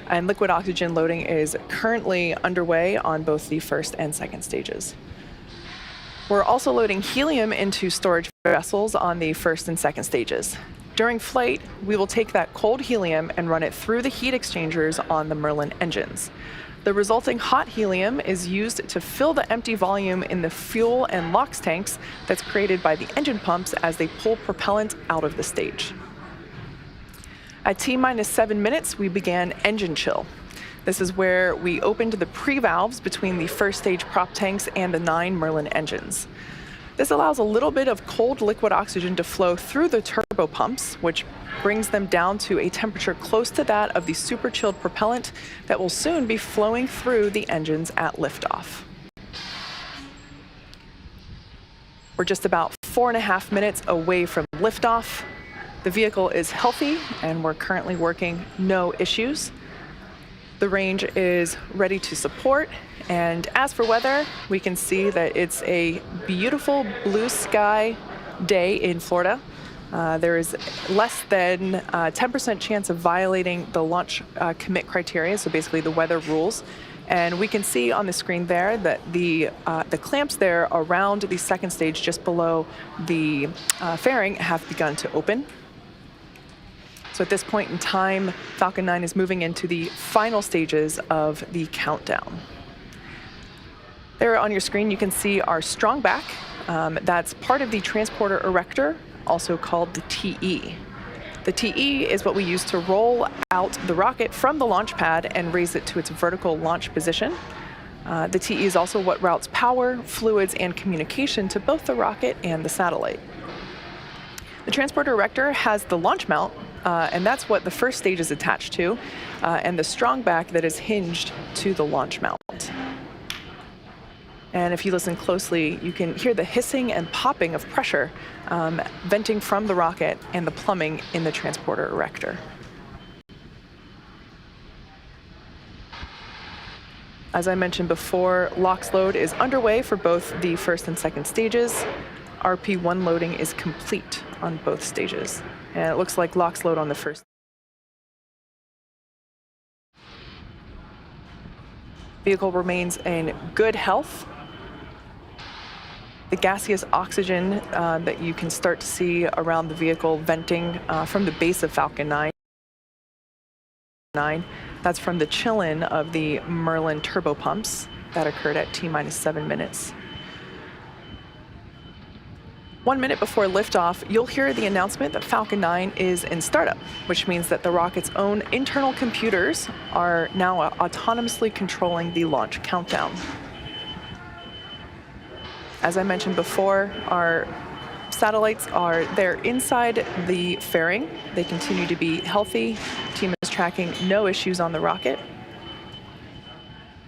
and liquid oxygen loading is currently underway on both the first and second stages. We're also loading helium into storage vessels on the first and second stages. During flight, we will take that cold helium and run it through the heat exchangers on the Merlin engines. The resulting hot helium is used to fill the empty volume in the fuel and LOX tanks that's created by the engine pumps as they pull propellant out of the stage. At T-minus 7 minutes, we began engine chill. This is where we opened the pre-valves between the first stage prop tanks and the 9 Merlin engines. This allows a little bit of cold liquid oxygen to flow through the turbo pumps, which brings them down to a temperature close to that of the super chilled propellant that will soon be flowing through the engines at liftoff. We're just about 4.5 minutes away from liftoff. The vehicle is healthy and we're currently working no issues. The range is ready to support, and as for weather, we can see that it's a beautiful blue sky day in Florida. There is less than 10% chance of violating the launch commit criteria, so basically the weather rules. And we can see on the screen there that the clamps there around the second stage, just below the fairing, have begun to open. So at this point in time, Falcon 9 is moving into the final stages of the countdown. There on your screen, you can see our strong back. That's part of the transporter erector, also called the TE. The TE is what we use to roll out the rocket from the launch pad and raise it to its vertical launch position. The TE is also what routes power, fluids, and communication to both the rocket and the satellite. The transporter erector has the launch mount, and that's what the first stage is attached to, and the strong back that is hinged to the launch mount. And if you listen closely, you can hear the hissing and popping of pressure venting from the rocket and the plumbing in the transporter erector. As I mentioned before, LOX load is underway for both the first and second stages. RP1 loading is complete on both stages. And it looks like LOX load on the first. Vehicle remains in good health. The gaseous oxygen that you can start to see around the vehicle venting from the base of Falcon 9, that's from the chill-in of the Merlin turbo pumps that occurred at T-minus 7 minutes. 1 minute before liftoff, you'll hear the announcement that Falcon 9 is in startup, which means that the rocket's own internal computers are now autonomously controlling the launch countdown. As I mentioned before, our satellites they're inside the fairing. They continue to be healthy. Team is tracking no issues on the rocket.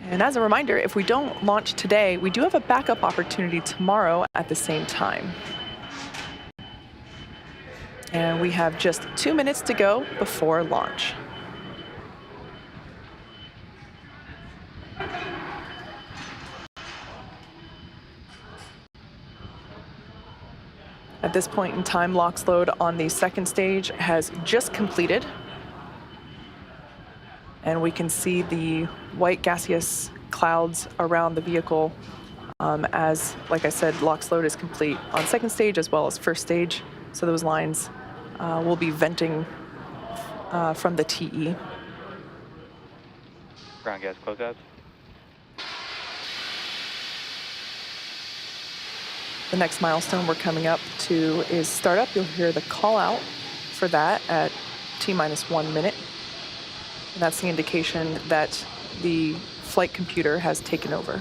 And as a reminder, if we don't launch today, we do have a backup opportunity tomorrow at the same time. And we have just 2 minutes to go before launch. At this point in time, LOX load on the second stage has just completed. And we can see the white gaseous clouds around the vehicle as, like I said, LOX load is complete on second stage as well as first stage. So those lines will be venting from the TE. Ground gas closeouts. The next milestone we're coming up to is startup. You'll hear the call out for that at T-minus 1 minute. And that's the indication that the flight computer has taken over.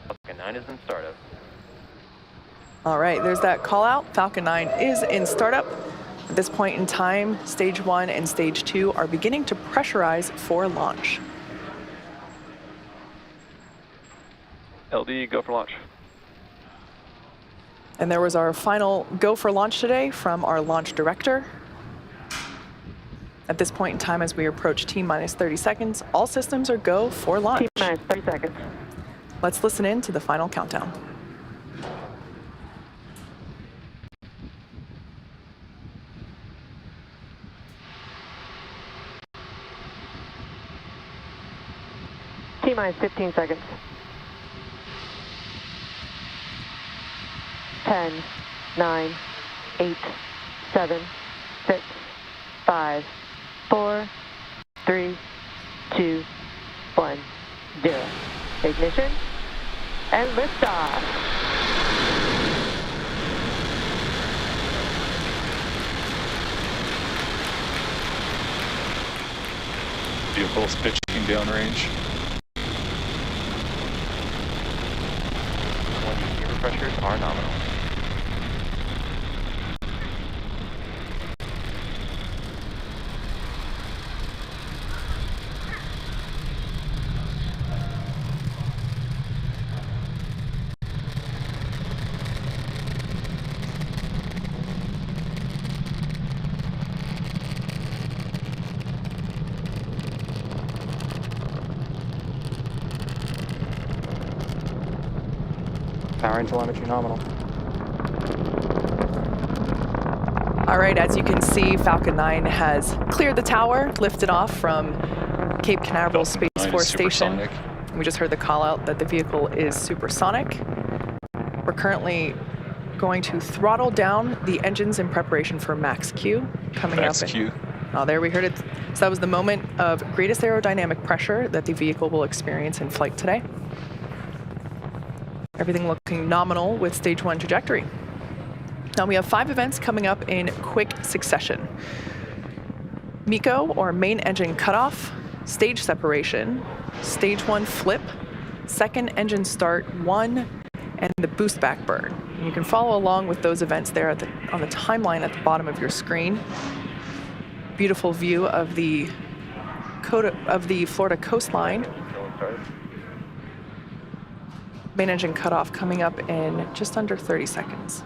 Falcon 9 is in startup. All right, there's that call out. Falcon 9 is in startup. At this point in time, stage 1 and stage 2 are beginning to pressurize for launch. LD, go for launch. And there was our final go for launch today from our launch director. At this point in time, as we approach T-minus 30 seconds, all systems are go for launch. T-minus 30 seconds. Let's listen in to the final countdown. T-minus 15 seconds. 10, 9, 8, 7, 6, 5, 4, 3, 2, 1, 0. Ignition and liftoff. Vehicle's pitching downrange. Gear pressures are nominal. Power and telemetry nominal. All right, as you can see, Falcon 9 has cleared the tower, lifted off from Cape Canaveral Space Falcon 9 Force is Station. supersonic. We just heard the call out that the vehicle is supersonic. We're currently going to throttle down the engines in preparation for max Q coming Max up. Q. Oh, there we heard it. So that was the moment of greatest aerodynamic pressure that the vehicle will experience in flight today. Everything looking nominal with stage 1 trajectory. Now we have 5 events coming up in quick succession. MECO, or main engine cutoff, stage separation, stage 1 flip, second engine start 1, and the boost back burn. And you can follow along with those events there on the timeline at the bottom of your screen. Beautiful view of the Florida coastline. Main engine cutoff coming up in just under 30 seconds.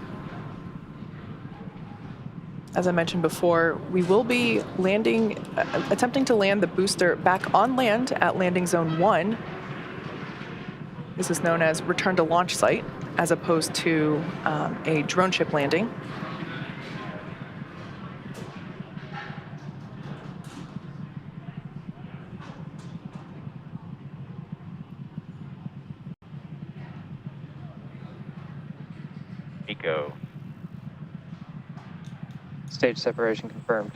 As I mentioned before, we will be attempting to land the booster back on land at landing zone 1. This is known as return to launch site, as opposed to a drone ship landing. MECO. Stage separation confirmed.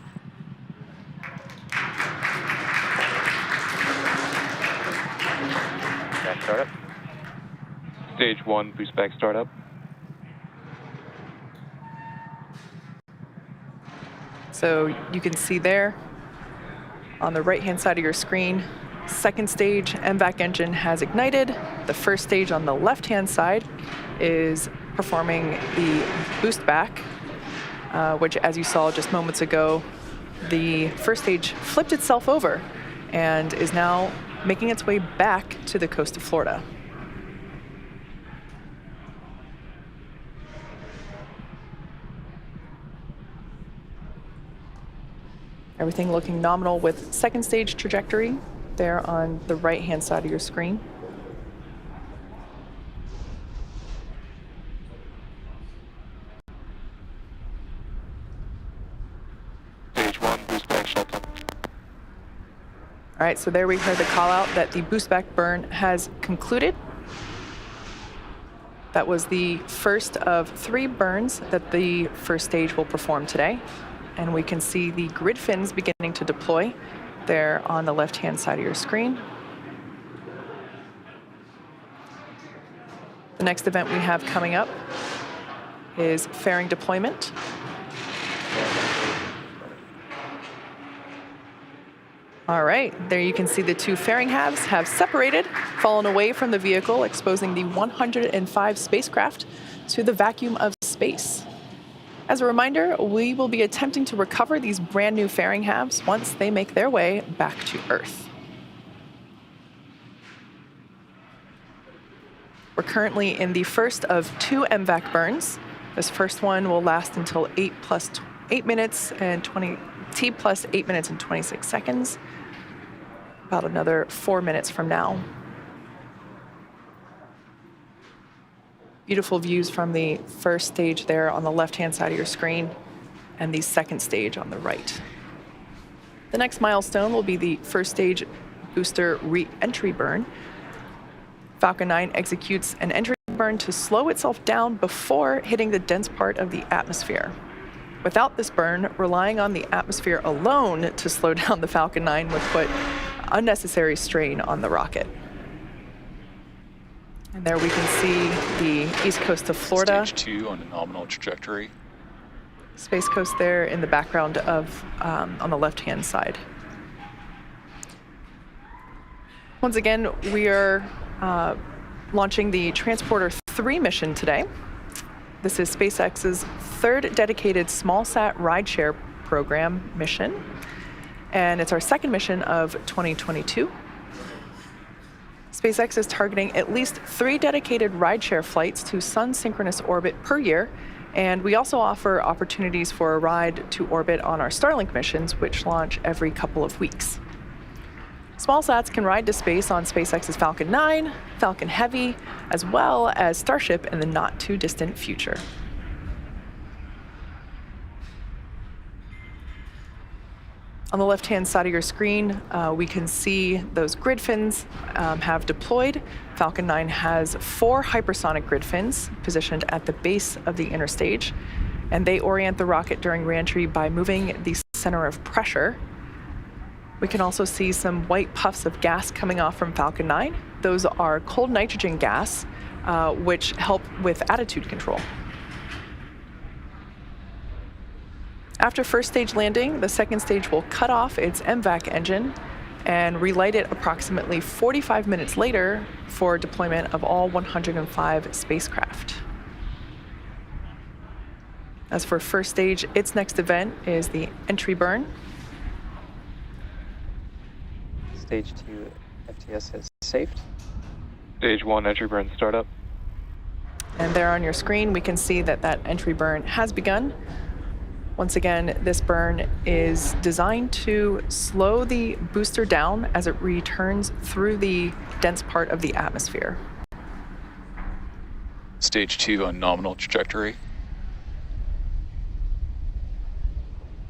Back startup. Stage 1, boost back startup. So you can see there on the right-hand side of your screen, second stage MVAC engine has ignited. The first stage on the left-hand side is performing the boost back, which, as you saw just moments ago, the first stage flipped itself over and is now making its way back to the coast of Florida. Everything looking nominal with second stage trajectory there on the right-hand side of your screen. Stage 1, boost back shutdown. All right, so there we heard the call out that the boost back burn has concluded. That was the first of 3 burns that the first stage will perform today. And we can see the grid fins beginning to deploy there on the left-hand side of your screen. The next event we have coming up is fairing deployment. All right, there you can see the 2 fairing halves have separated, fallen away from the vehicle, exposing the 105 spacecraft to the vacuum of space. As a reminder, we will be attempting to recover these brand new fairing halves once they make their way back to Earth. We're currently in the first of 2 MVAC burns. This first one will last until T plus 8 minutes and 26 seconds, about another 4 minutes from now. Beautiful views from the first stage there on the left-hand side of your screen and the second stage on the right. The next milestone will be the first stage booster re-entry burn. Falcon 9 executes an entry burn to slow itself down before hitting the dense part of the atmosphere. Without this burn, relying on the atmosphere alone to slow down the Falcon 9 would put unnecessary strain on the rocket. And there we can see the east coast of Florida. Stage 2 on a nominal trajectory. Space Coast there in the background of on the left-hand side. Once again, we are launching the Transporter 3 mission today. This is SpaceX's third dedicated small-sat rideshare program mission, and it's our second mission of 2022. SpaceX is targeting at least 3 dedicated rideshare flights to sun-synchronous orbit per year, and we also offer opportunities for a ride to orbit on our Starlink missions, which launch every couple of weeks. Small sats can ride to space on SpaceX's Falcon 9, Falcon Heavy, as well as Starship in the not-too-distant future. On the left-hand side of your screen, we can see those grid fins have deployed. Falcon 9 has 4 hypersonic grid fins positioned at the base of the inner stage, and they orient the rocket during reentry by moving the center of pressure. We can also see some white puffs of gas coming off from Falcon 9. Those are cold nitrogen gas, which help with attitude control. After first stage landing, the second stage will cut off its MVAC engine and relight it approximately 45 minutes later for deployment of all 105 spacecraft. As for first stage, its next event is the entry burn. Stage 2 FTS has safed. Stage 1 entry burn startup. And there on your screen, we can see that that entry burn has begun. Once again, this burn is designed to slow the booster down as it returns through the dense part of the atmosphere. Stage 2 on nominal trajectory.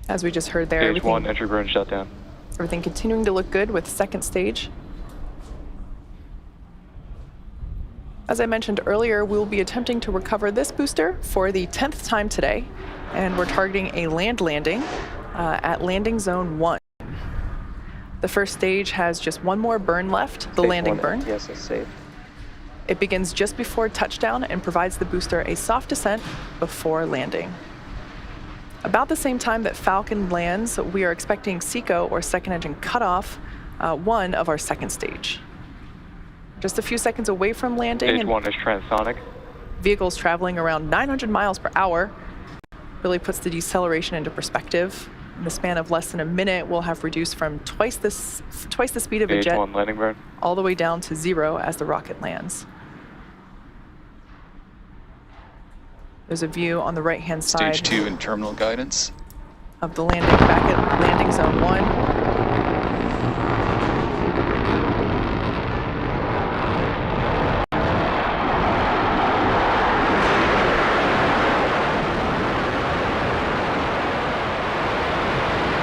As we just heard there, Stage 1 entry burn shutdown. everything continuing to look good with second stage. As I mentioned earlier, we'll be attempting to recover this booster for the 10th time today, and we're targeting a land landing at landing zone 1. The first stage has just one more burn left, the Stage landing 1 burn. FTS is safe. It begins just before touchdown and provides the booster a soft descent before landing. About the same time that Falcon lands, we are expecting SECO, or second engine cutoff, 1 of our second stage. Just a few seconds away from landing, Stage and 1 is transonic. vehicles traveling around 900 miles per hour. Really puts the deceleration into perspective. In the span of less than a minute, we'll have reduced from twice the speed of a Stage jet 1 landing burn. all the way down to 0 as the rocket lands. There's a view on the right-hand side Stage 2 in terminal guidance. of the landing back at landing zone 1.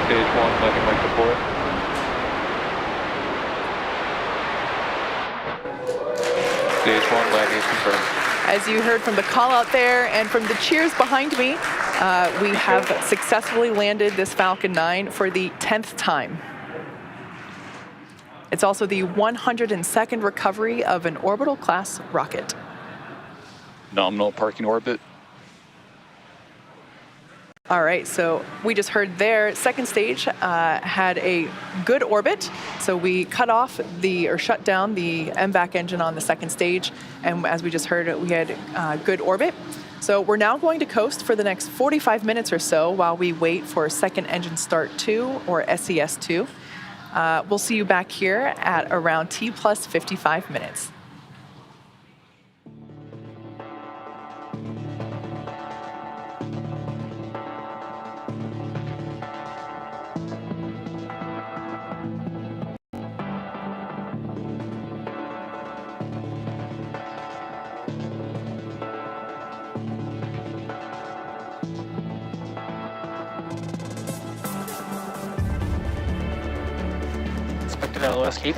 Stage 1 landing light deployed. Stage 1 landing is confirmed. As you heard from the call out there and from the cheers behind me, we have successfully landed this Falcon 9 for the 10th time. It's also the 102nd recovery of an orbital class rocket. Nominal parking orbit. All right, so we just heard there, second stage had a good orbit. So we shut down the MVAC engine on the second stage. And as we just heard, we had good orbit. So we're now going to coast for the next 45 minutes or so while we wait for second engine start 2, or SES 2. We'll see you back here at around T plus 55 minutes. to the LOS Cape.